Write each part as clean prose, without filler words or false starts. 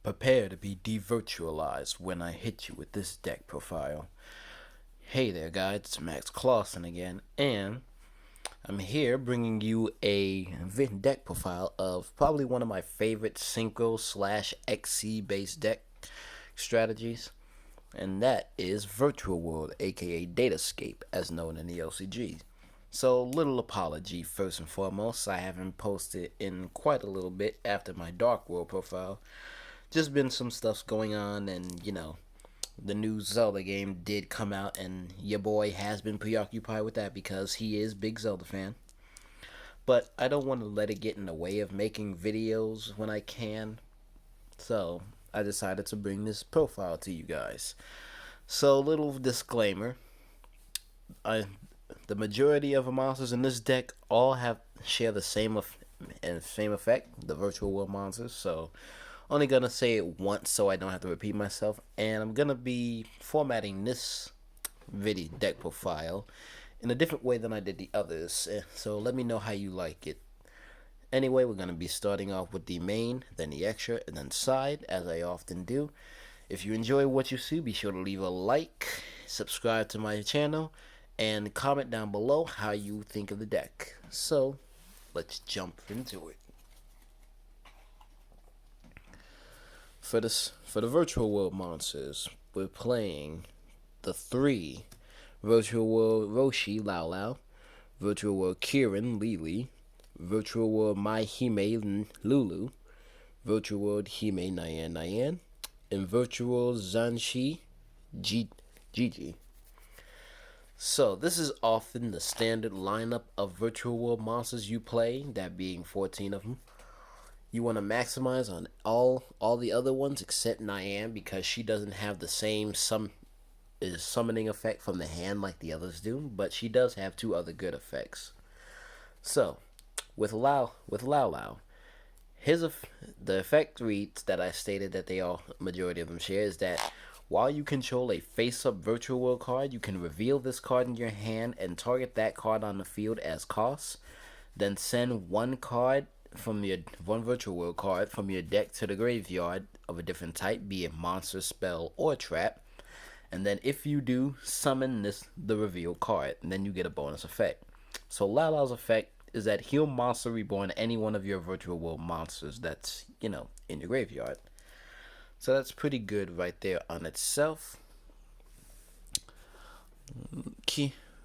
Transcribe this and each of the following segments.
Prepare to be devirtualized when I hit you with this deck profile. Hey there, guys, it's Max Clausen again, and I'm here bringing you a deck profile of probably one of my favorite Synchro slash XC based deck strategies, and that is Virtual World, aka Datascape, as known in the LCG. So, little apology first and foremost, I haven't posted in quite a little bit after my Dark World profile. Just been some stuff going on, and the new Zelda game did come out, and your boy has been preoccupied with that because he is a big Zelda fan. But I don't want to let it get in the way of making videos when I can, so I decided to bring this profile to you guys. So, little disclaimer: I, the majority of the monsters in this deck all have share the same effect, the virtual world monsters. So only gonna say it once so I don't have to repeat myself, and I'm gonna be formatting this video deck profile in a different way than I did the others. So let me know how you like it. Anyway, we're gonna be starting off with the main, then the extra, and then side, as I often do. If you enjoy what you see, be sure to leave a like, subscribe to my channel, and comment down below how you think of the deck. So let's jump into it. For the virtual world monsters, we're playing the three virtual world Roshi Lao Lao, virtual world Kirin Lili, virtual world Mai Hime Lulu, virtual world Hime Nyan Nyan, and virtual world Zanshi Gigi. So this is often the standard lineup of virtual world monsters you play, that being 14 of them. You want to maximize on all the other ones except Nyan because she doesn't have the same summoning effect from the hand like the others do, but she does have two other good effects. So, with Lao Lao, the effect reads that I stated that they all majority of them share is that while you control a face-up virtual world card, you can reveal this card in your hand and target that card on the field as cost. Then send one virtual world card from your deck to the graveyard of a different type, be it monster, spell, or trap. And then if you do, summon the reveal card, and then you get a bonus effect. So Lao Lao's effect is that he'll monster reborn any one of your virtual world monsters that's, in your graveyard. So that's pretty good right there on itself.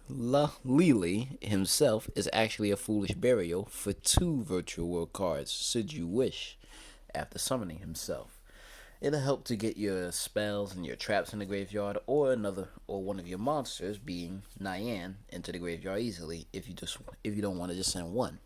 Lili himself is actually a foolish burial for two virtual world cards, should you wish, after summoning himself. It'll help to get your spells and your traps in the graveyard, or one of your monsters, being Nyan, into the graveyard easily if you don't want to just send one.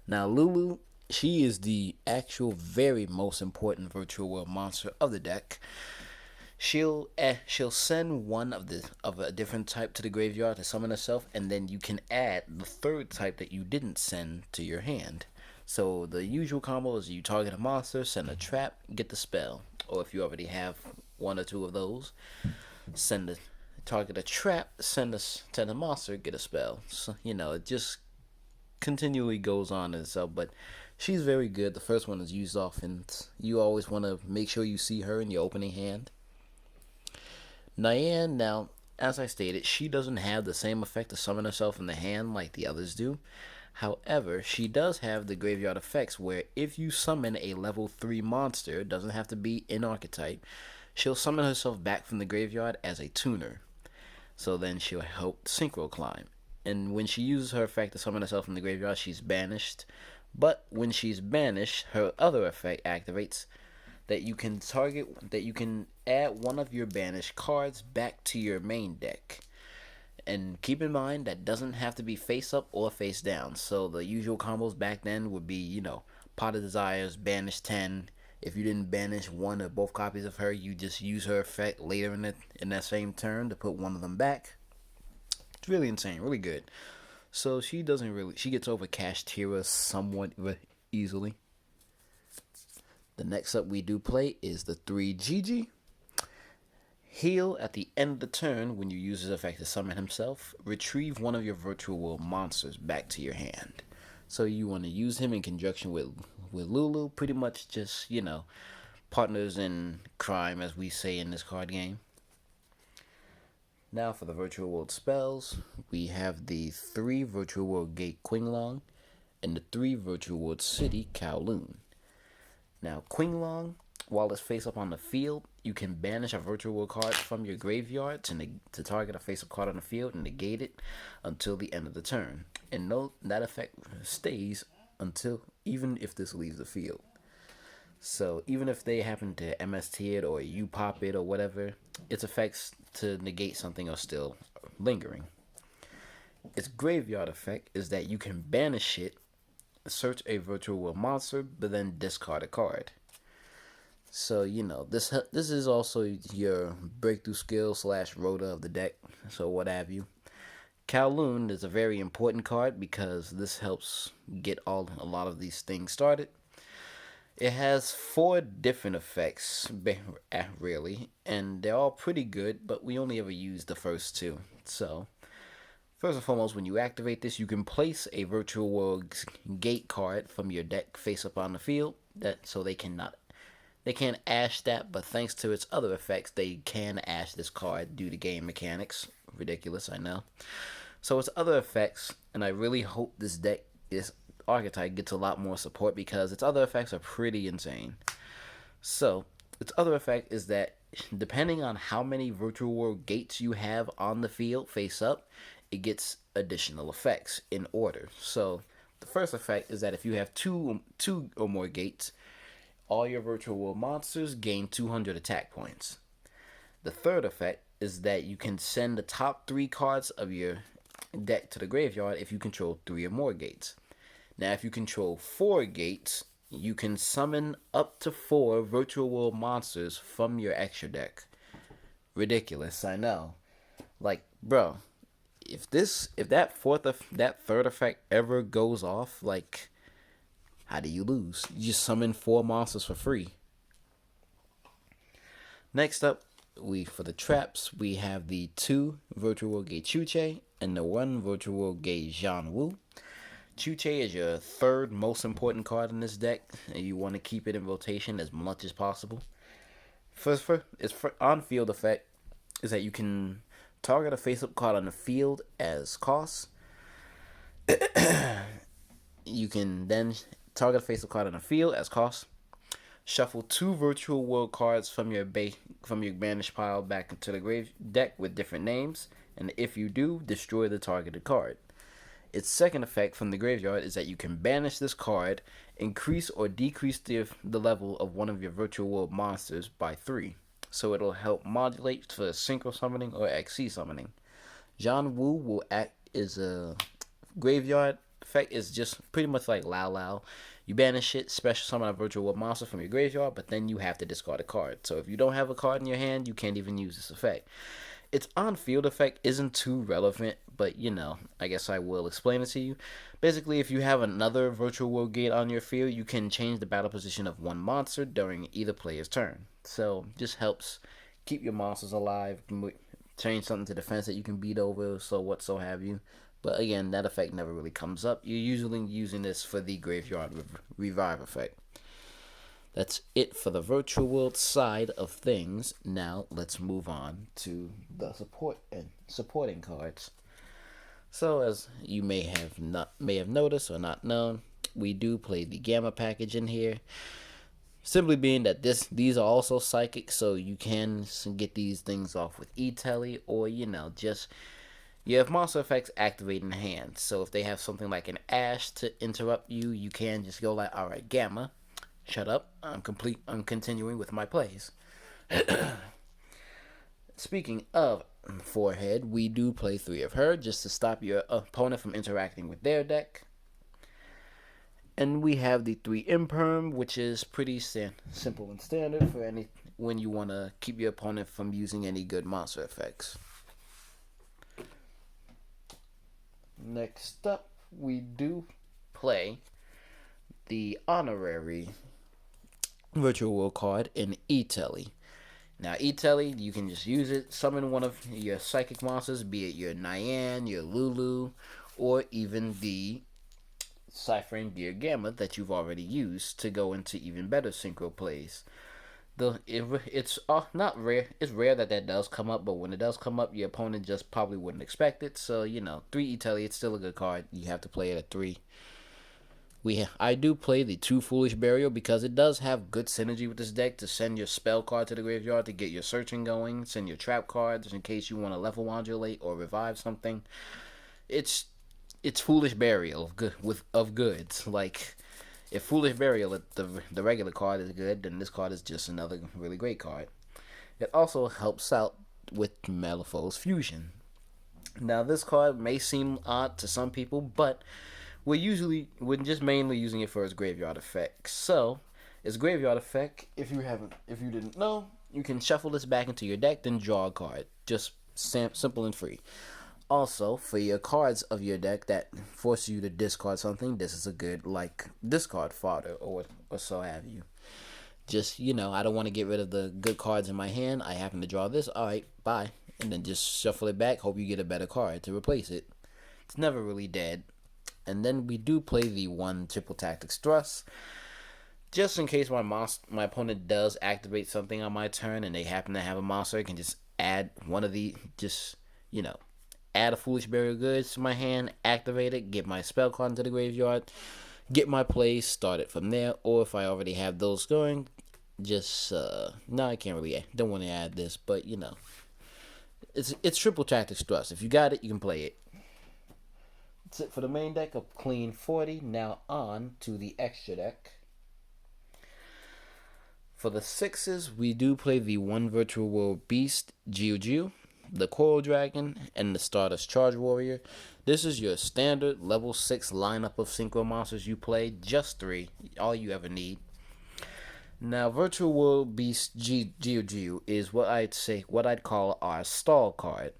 Now Lulu, she is the actual very most important virtual world monster of the deck. She'll send one of a different type to the graveyard to summon herself, and then you can add the third type that you didn't send to your hand. So the usual combo is you target a monster, send a trap, get the spell. Or if you already have one or two of those, target a trap, send a monster, get a spell. So it just continually goes on itself. But she's very good. The first one is used often. You always want to make sure you see her in your opening hand. Nyan, now, as I stated, she doesn't have the same effect to summon herself in the hand like the others do. However, she does have the graveyard effects where if you summon a level 3 monster, it doesn't have to be in archetype, she'll summon herself back from the graveyard as a tuner. So then she'll help synchro climb. And when she uses her effect to summon herself from the graveyard, she's banished. But when she's banished, her other effect activates that you can add one of your banished cards back to your main deck. And keep in mind that doesn't have to be face up or face down. So the usual combos back then would be, Pot of Desires, banish 10. If you didn't banish one or both copies of her, you just use her effect later in that same turn to put one of them back. It's really insane, really good. So she gets over Kashtira somewhat easily. The next up we do play is the 3 Gigi. Heal at the end of the turn when you use his effect to summon himself. Retrieve one of your virtual world monsters back to your hand. So you want to use him in conjunction with Lulu. Pretty much just, partners in crime, as we say in this card game. Now for the Virtual World spells, we have the 3 Virtual World Gate Qinglong and the 3 Virtual World City Kowloon. Now Qinglong, while it's face up on the field, you can banish a Virtual World card from your graveyard to target a face up card on the field and negate it until the end of the turn. And note that effect stays until even if this leaves the field. So even if they happen to MST it or you pop it or whatever, its effects to negate something are still lingering. Its graveyard effect is that you can banish it, search a Virtual World monster, but then discard a card. So, this is also your breakthrough skill / rota of the deck, so what have you. Kowloon is a very important card because this helps get a lot of these things started. It has 4 different effects, really, and they're all pretty good, but we only ever use the first 2. So, first and foremost, when you activate this, you can place a Virtual World Gate card from your deck face up on the field, so they can't ash that, but thanks to its other effects, they can ash this card due to game mechanics. Ridiculous, I know. So its other effects, and I really hope this archetype gets a lot more support because its other effects are pretty insane. So, its other effect is that depending on how many Virtual World Gates you have on the field face up, it gets additional effects in order. So, the first effect is that if you have two or more gates, all your Virtual World monsters gain 200 attack points. The third effect is that you can send the top 3 cards of your deck to the graveyard if you control 3 or more gates. Now, if you control 4 gates, you can summon up to 4 Virtual World monsters from your extra deck. Ridiculous, I know. Like, bro, if that third effect ever goes off, like, how do you lose? You just summon 4 monsters for free. Next up, for the traps, we have the 2 Virtual World Gate Chuche and the 1 Virtual World Gate Jianwu. Chuche is your 3rd most important card in this deck, and you want to keep it in rotation as much as possible. Its on-field effect is that you can target a face-up card on the field as cost. You can then target a face-up card on the field as cost. Shuffle 2 Virtual World cards from your banished pile back into the grave deck with different names, and if you do, destroy the targeted card. Its second effect from the graveyard is that you can banish this card, increase or decrease the level of one of your Virtual World monsters by 3. So it'll help modulate for Synchro Summoning or XC Summoning. Jianwu will act as a graveyard effect, is just pretty much like Lao Lao. You banish it, special summon a Virtual World monster from your graveyard, but then you have to discard a card. So if you don't have a card in your hand, you can't even use this effect. Its on-field effect isn't too relevant, but I guess I will explain it to you. Basically, if you have another Virtual World Gate on your field, you can change the battle position of one monster during either player's turn. So, just helps keep your monsters alive, change something to defense that you can beat over, so have you. But again, that effect never really comes up. You're usually using this for the Graveyard Revive effect. That's it for the Virtual World side of things. Now let's move on to the supporting cards. So as you may have noticed or not known, we do play the Gamma package in here. Simply being that these are also psychic, so you can get these things off with E-Telly, or just you have monster effects activate in hand. So if they have something like an Ash to interrupt you, you can just go like, alright, Gamma, shut up, I'm continuing with my plays. Speaking of Forehead, we do play 3 of her just to stop your opponent from interacting with their deck. And we have the 3 Imperm, which is pretty simple and standard for when you want to keep your opponent from using any good monster effects. Next up, we do play the Honorary Virtual World card in E-Telly. Now, E-Telly, you can just use it, summon one of your psychic monsters, be it your Nyan, your Lulu, or even the Cypher and Gear Gamma that you've already used to go into even better synchro plays. It's not rare. It's rare that that does come up, but when it does come up, your opponent just probably wouldn't expect it. So 3 Italy, it's still a good card. You have to play it at 3. I do play the 2 Foolish Burial because it does have good synergy with this deck to send your spell card to the graveyard to get your searching going, send your trap cards in case you want to level modulate or revive something. It's Foolish Burial of goods. Like, if Foolish Burial, the regular card is good, then this card is just another really great card. It also helps out with Malifaux's Fusion. Now, this card may seem odd to some people, but we're just mainly using it for its graveyard effect. So, its graveyard effect, if you didn't know, you can shuffle this back into your deck, then draw a card. Just simple and free. Also, for your cards of your deck that force you to discard something, this is a good discard fodder or so have you. Just I don't want to get rid of the good cards in my hand. I happen to draw this. All right, bye, and then just shuffle it back. Hope you get a better card to replace it. It's never really dead. And then we do play the 1 Triple Tactics Thrust, just in case my opponent does activate something on my turn, and they happen to have a monster. I can just add one of the add a Foolish Burial Goods to my hand, activate it, get my spell card into the graveyard, get my plays started from there. Or if I already have those going, just no, I can't really. Don't want to add this, but it's Triple Tactics Thrust. If you got it, you can play it. That's it for the main deck of Clean 40. Now on to the extra deck. For the 6s, we do play the 1 Virtual World Beast, Jiu-Jiu, the Coral Dragon, and the Stardust Charge Warrior. This is your standard level 6 lineup of synchro monsters you play. Just 3, all you ever need. Now, Virtual World Beast Jiu-Jiu is what I'd call our stall card.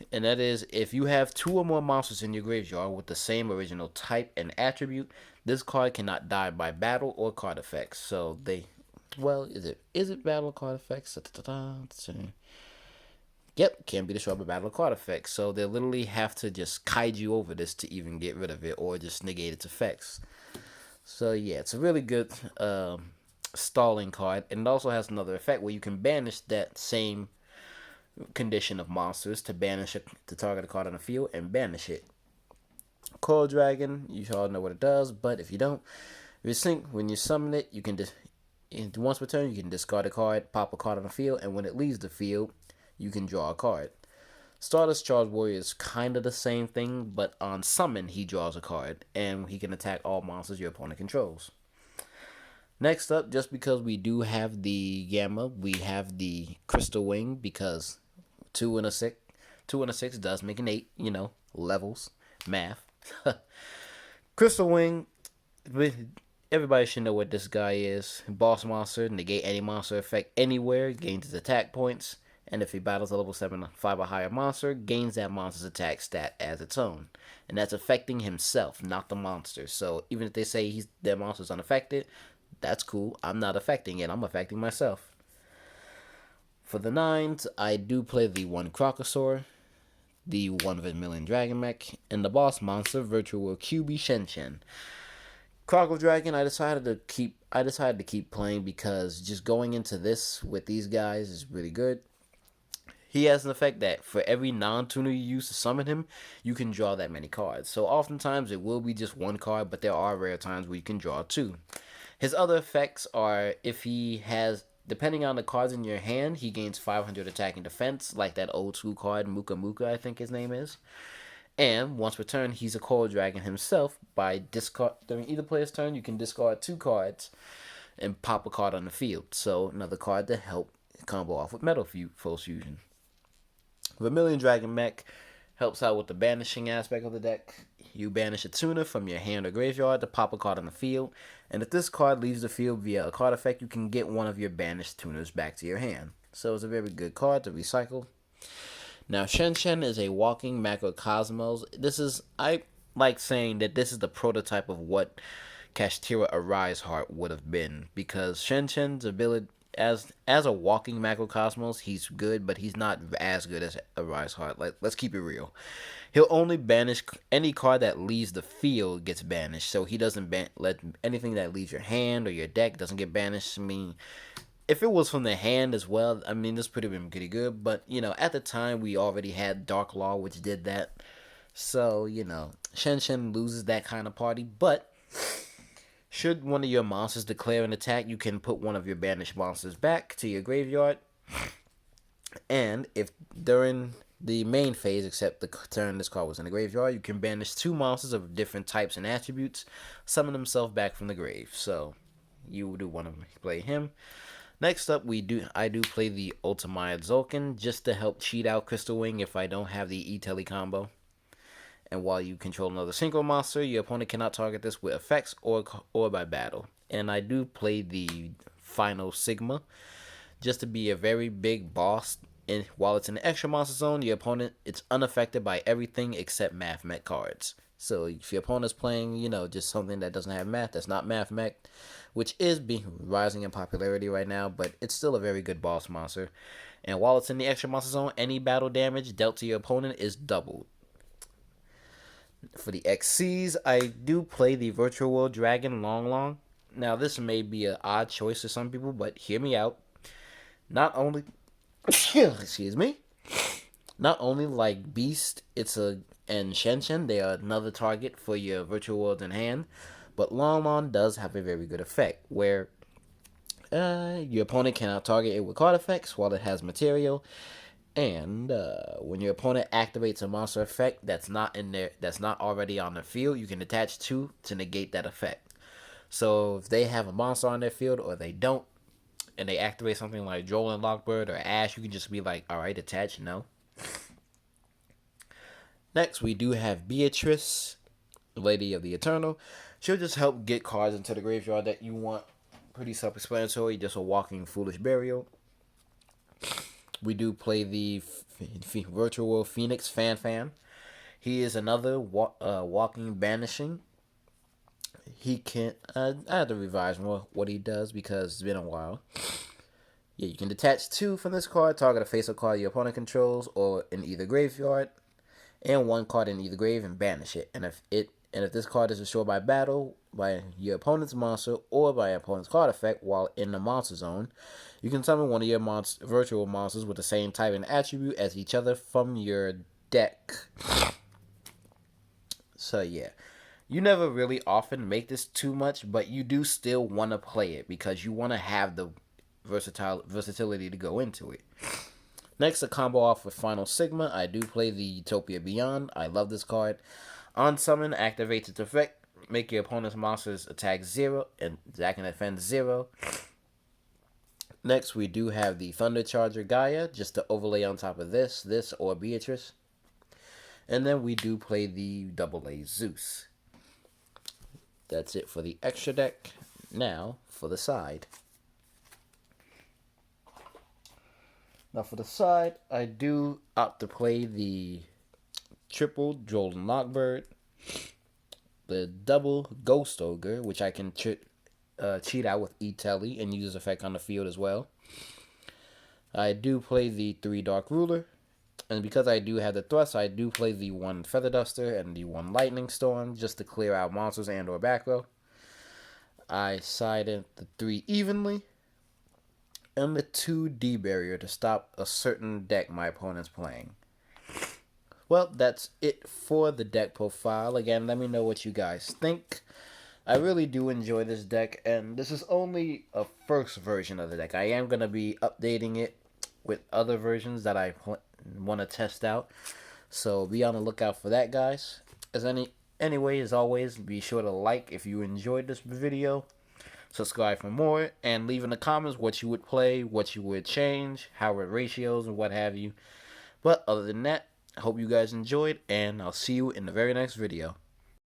And that is, if you have 2 or more monsters in your graveyard with the same original type and attribute, this card cannot die by battle or card effects. So is it battle or card effects? Yep, can't be destroyed by battle or card effects. So they literally have to just kaiju over this to even get rid of it or just negate its effects. So yeah, it's a really good stalling card. And it also has another effect where you can banish that same condition of monsters to target a card on the field and banish it. Coral Dragon, you all know what it does, but if you don't, when you summon it, you can once per turn you can discard a card, pop a card on the field, and when it leaves the field, you can draw a card. Stardust Charge Warrior is kind of the same thing, but on summon he draws a card, and he can attack all monsters your opponent controls. Next up, just because we do have the Gamma, we have the Crystal Wing, because 2 and a 6 does make an 8, levels, math. Crystal Wing, everybody should know what this guy is. Boss monster, negate any monster effect anywhere, gains his attack points, and if he battles a level 7, 5 or higher monster, gains that monster's attack stat as its own. And that's affecting himself, not the monster. So even if they say their monster's unaffected, that's cool. I'm not affecting it. I'm affecting myself. For the 9s, I do play the 1 Crocosaur, the 1 Vermilion Dragon Mech, and the boss monster, Virtual World QB Shen. Croco Dragon, I decided to keep playing because just going into this with these guys is really good. He has an effect that for every non-tuner you use to summon him, you can draw that many cards. So oftentimes it will be just 1 card, but there are rare times where you can draw 2. His other effects are if he has, depending on the cards in your hand, he gains 500 attack and defense, like that old school card, Muka Muka, I think his name is. And once per turn, he's a Coral Dragon himself. During either player's turn, you can discard 2 cards and pop a card on the field. So another card to help combo off with Metal Force Fusion. Vermilion Dragon Mech helps out with the banishing aspect of the deck. You banish a tuner from your hand or graveyard to pop a card on the field, and if this card leaves the field via a card effect, you can get one of your banished tuners back to your hand. So it's a very good card to recycle. Now, Shen is a walking macrocosmos. I like saying that this is the prototype of what Kashtira Arise Heart would have been, because Shen's ability as a walking macrocosmos, he's good, but he's not as good as Arise Heart. Let's keep it real. He'll only banish any card that leaves the field gets banished, so he doesn't let anything that leaves your hand or your deck doesn't get banished. I mean, if it was from the hand as well, I mean, this would have been pretty good. But, you know, at the time, we already had Dark Law, which did that. So, you know, Shen Shen loses that kind of party. But, should one of your monsters declare an attack, you can put one of your banished monsters back to your graveyard. And if during the main phase, except the turn this card was in the graveyard, you can banish 2 monsters of different types and attributes, summon himself back from the grave. So, you do want to play him. Next up, I do play the Ultimate Zulkin just to help cheat out Crystal Wing if I don't have the E-Tele combo. And while you control another synchro monster, your opponent cannot target this with effects or by battle. And I do play the Final Sigma just to be a very big boss. And while it's in the extra monster zone, your opponent it's unaffected by everything except Math Mech cards. So if your opponent's playing, you know, just something that doesn't have math, that's not Math Mech, which is rising in popularity right now, but it's still a very good boss monster. And while it's in the extra monster zone, any battle damage dealt to your opponent is doubled. For the XCs, I do play the Virtual World Dragon Long Long. Now, this may be an odd choice to some people, but hear me out. Not only, excuse me, not only like Beast, and Shen Shen, they are another target for your Virtual World in hand, but Long Long does have a very good effect, where your opponent cannot target it with card effects while it has material. And when your opponent activates a monster effect that's not already on the field, you can attach 2 to negate that effect. So if they have a monster on their field or they don't, and they activate something like Droll and Lockbird or Ash, you can just be like, alright, attach, no. Next, we do have Beatrice, Lady of the Eternal. She'll just help get cards into the graveyard that you want. Pretty self-explanatory, just a walking Foolish Burial. We do play the Virtual World Phoenix Fan. He is another walking banishing. He can I have to revise more what he does because it's been a while. Yeah, you can detach 2 from this card, target a face-up card your opponent controls or in either graveyard, and 1 card in either grave and banish it. And if this card is destroyed by battle, by your opponent's monster, or by your opponent's card effect while in the monster zone, you can summon one of your virtual monsters with the same type and attribute as each other from your deck. So yeah, you never really often make this too much, but you do still want to play it because you want to have the versatility to go into it. Next, a combo off with Final Sigma. I do play the Utopia Beyond. I love this card. On summon, activates its effect. Make your opponent's monsters attack 0 and attack and defend 0. Next, we do have the Thunder Charger Gaia, just to overlay on top of this or Beatrice. And then we do play the AA Zeus. That's it for the extra deck. Now, for the side. Now, for the side, I do opt to play the triple Droll and Lockbird, the double Ghost Ogre, which I can cheat out with E-Tele and use effect on the field as well. I do play the 3 Dark Ruler, and because I do have the thrust, I do play the 1 Feather Duster and the 1 Lightning Storm just to clear out monsters and or back row. I sided the 3 evenly, and the 2 D-Barrier to stop a certain deck my opponent's playing. Well, that's it for the deck profile. Again, let me know what you guys think. I really do enjoy this deck, and this is only a first version of the deck. I am going to be updating it with other versions that I want to test out. So be on the lookout for that, guys. Anyway, as always, be sure to like if you enjoyed this video. Subscribe for more, and leave in the comments what you would play, what you would change, how it ratios, and what have you. But other than that, I hope you guys enjoyed, and I'll see you in the very next video.